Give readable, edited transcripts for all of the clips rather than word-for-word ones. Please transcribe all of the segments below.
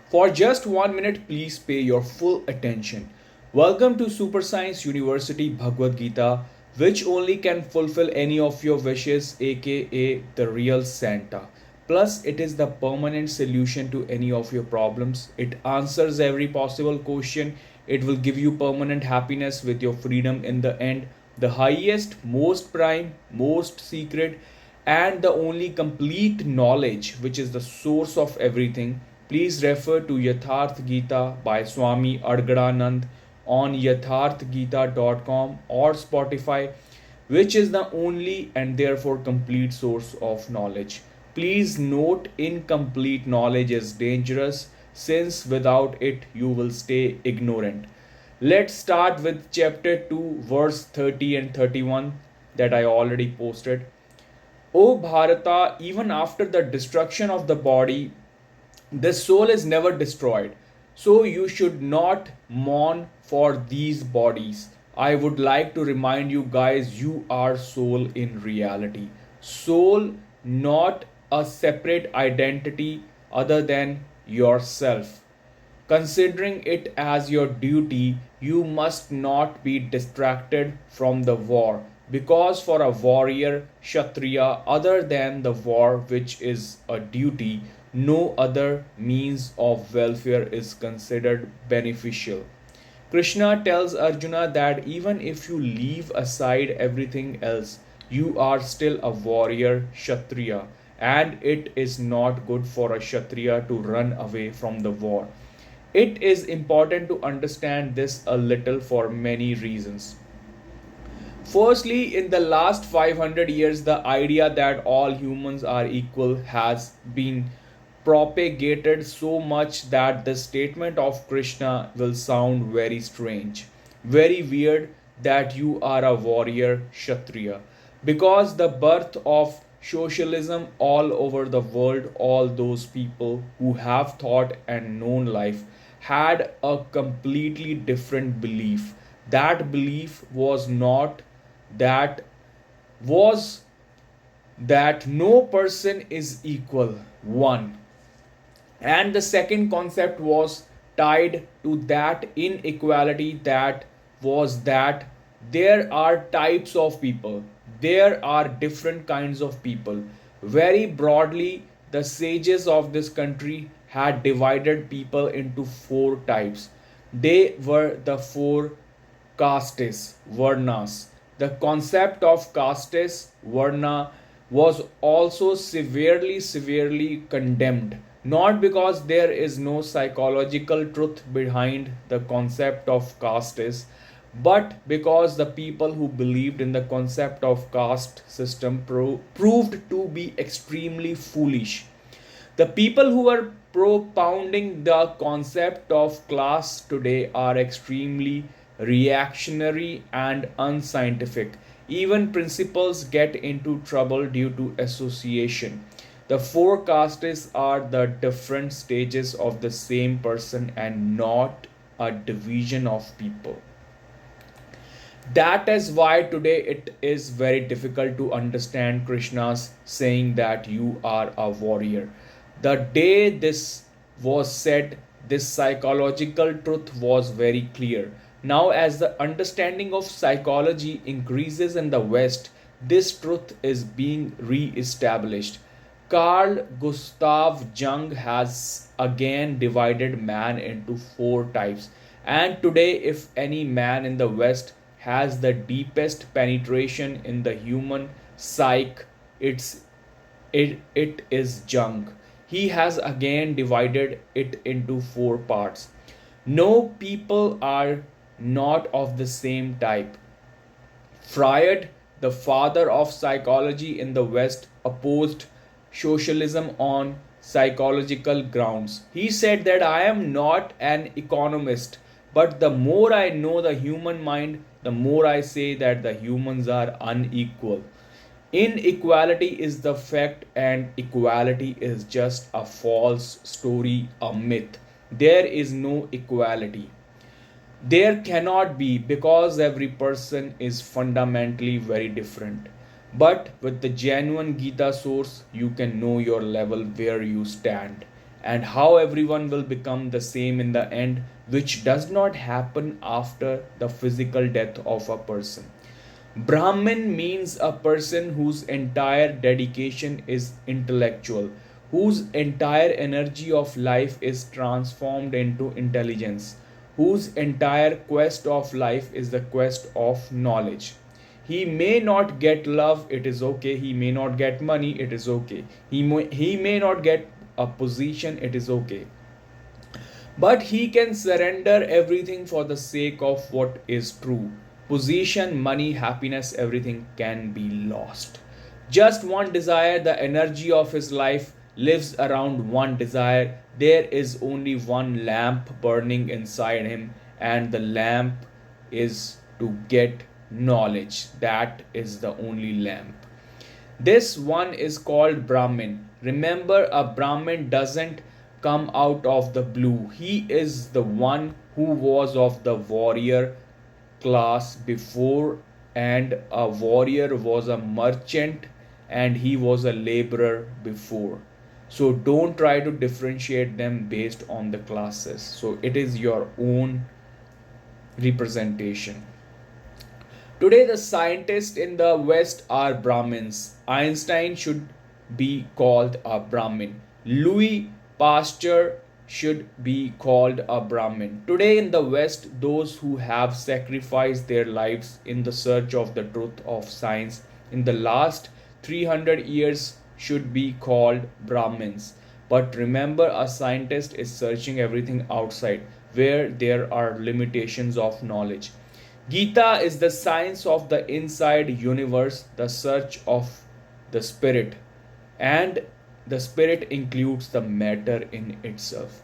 For just 1 minute, please pay your full attention. Welcome to Super Science University Bhagavad-Gita, which only can fulfill any of your wishes, aka the real Santa. Plus, it is the permanent solution to any of your problems. It answers every possible question. It will give you permanent happiness with your freedom in the end. The highest, most prime, most secret, and the only complete knowledge, which is the source of everything. Please refer to Yatharth Gita by Swami Adgadanand on yatharthgita.com or Spotify, which is the only and therefore complete source of knowledge. Please note, incomplete knowledge is dangerous since without it you will stay ignorant. Let's start with chapter 2, verse 30 and 31 that I already posted. O Bharata, even after the destruction of the body, the soul is never destroyed. So you should not mourn for these bodies. I would like to remind you guys, you are soul in reality. Soul, not a separate identity other than yourself. Considering it as your duty, you must not be distracted from the war, because for a warrior, Kshatriya, other than the war, which is a duty, no other means of welfare is considered beneficial. Krishna tells Arjuna that even if you leave aside everything else, you are still a warrior Kshatriya, and it is not good for a Kshatriya to run away from the war. It is important to understand this a little for many reasons. Firstly, in the last 500 years, the idea that all humans are equal has been propagated so much that the statement of Krishna will sound very strange, very weird, that you are a warrior Kshatriya. Because the birth of socialism all over the world, all those people who have thought and known life had a completely different belief. That belief was not that was that no person is equal. One, and the second concept was tied to that inequality, that was that there are types of people, there are different kinds of people. Very broadly, the sages of this country had divided people into four types. They were the four castes, varnas. The concept of castes, varna, was also severely condemned. Not because there is no psychological truth behind the concept of castes, but because the people who believed in the concept of caste system proved to be extremely foolish. The people who are propounding the concept of class today are extremely reactionary and unscientific. Even principles get into trouble due to association. The four castes are the different stages of the same person and not a division of people. That is why today it is very difficult to understand Krishna's saying that you are a warrior. The day this was said, this psychological truth was very clear. Now, as the understanding of psychology increases in the West, this truth is being re established. Carl Gustav Jung has again divided man into four types. And today, if any man in the West has the deepest penetration in the human psyche, it is Jung. He has again divided it into four parts. No, people are not of the same type. Freud, the father of psychology in the West, opposed socialism on psychological grounds. He said that I am not an economist, but the more I know the human mind, the more I say that the humans are unequal. Inequality is the fact, and equality is just a false story, a myth. There is no equality. There cannot be, because every person is fundamentally very different. But with the genuine Gita source, you can know your level where you stand. and how everyone will become the same in the end, which does not happen after the physical death of a person. Brahmin means a person whose entire dedication is intellectual, whose entire energy of life is transformed into intelligence, whose entire quest of life is the quest of knowledge. He may not get love, it is okay. He may not get money, it is okay. He may not get a position, it is okay. But he can surrender everything for the sake of what is true. Position, money, happiness, everything can be lost. Just one desire, the energy of his life lives around one desire. There is only one lamp burning inside him, and the lamp is to get knowledge. That is the only lamp. This one is called Brahmin. Remember, a Brahmin doesn't come out of the blue. He is the one who was of the warrior class before, and a warrior was a merchant and he was a laborer before. So don't try to differentiate them based on the classes. So it is your own representation. Today, the scientists in the West are Brahmins. Einstein should be called a Brahmin. Louis Pasteur should be called a Brahmin. Today, in the West, those who have sacrificed their lives in the search of the truth of science in the last 300 years should be called Brahmins. But remember, a scientist is searching everything outside where there are limitations of knowledge. Gita is the science of the inside universe, the search of the spirit, and the spirit includes the matter in itself.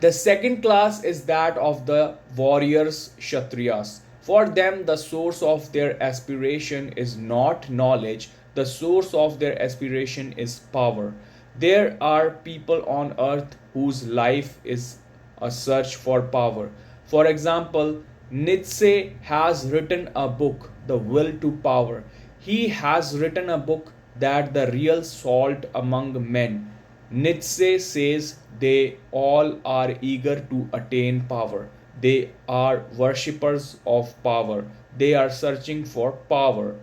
The second class is that of the warriors, Kshatriyas. For them, the source of their aspiration is not knowledge, the source of their aspiration is power. There are people on earth whose life is a search for power. For example, Nietzsche has written a book, The Will to Power. He has written a book that the real salt among men. Nietzsche says they all are eager to attain power. They are worshippers of power. They are searching for power.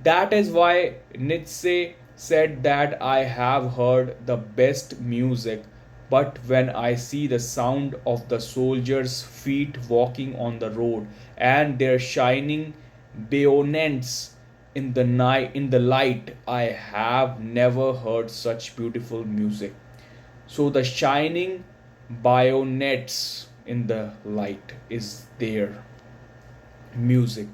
That is why Nietzsche said that I have heard the best music, but when I see the sound of the soldiers' feet walking on the road and their shining bayonets in the light, I have never heard such beautiful music. So the shining bayonets in the light is their music.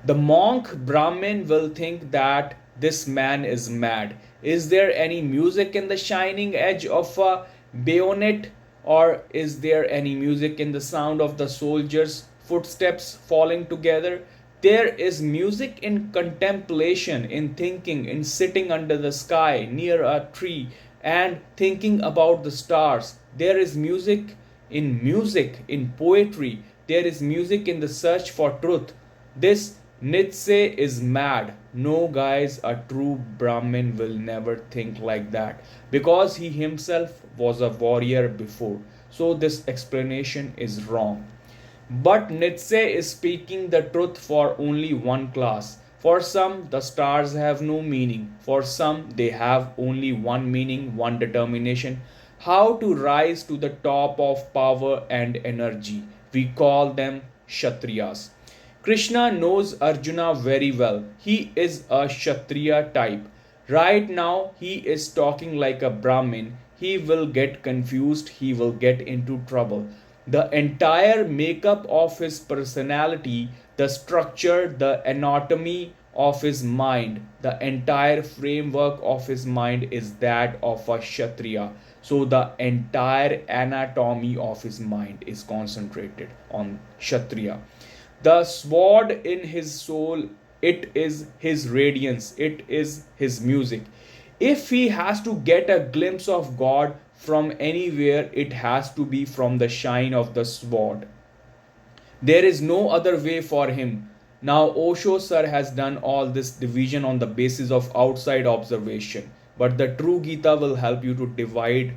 The monk Brahmin will think that this man is mad. Is there any music in the shining edge of a bayonet? Or is there any music in the sound of the soldiers' footsteps falling together? There is music in contemplation, in thinking, in sitting under the sky near a tree and thinking about the stars. There is music, in poetry. There is music in the search for truth. This Nietzsche is mad. No, guys, a true Brahmin will never think like that because he himself was a warrior before. So, this explanation is wrong. But Nietzsche is speaking the truth for only one class. For some, the stars have no meaning. For some, they have only one meaning, one determination: how to rise to the top of power and energy. We call them Kshatriyas. Krishna knows Arjuna very well. He is a Kshatriya type. Right now, he is talking like a Brahmin. He will get confused, he will get into trouble. The entire makeup of his personality, the structure, the anatomy of his mind, the entire framework of his mind is that of a Kshatriya. So the entire anatomy of his mind is concentrated on Kshatriya. The sword in his soul, it is his radiance, it is his music. If he has to get a glimpse of God from anywhere, it has to be from the shine of the sword. There is no other way for him. Now, Osho sir has done all this division on the basis of outside observation. but the true Gita will help you to divide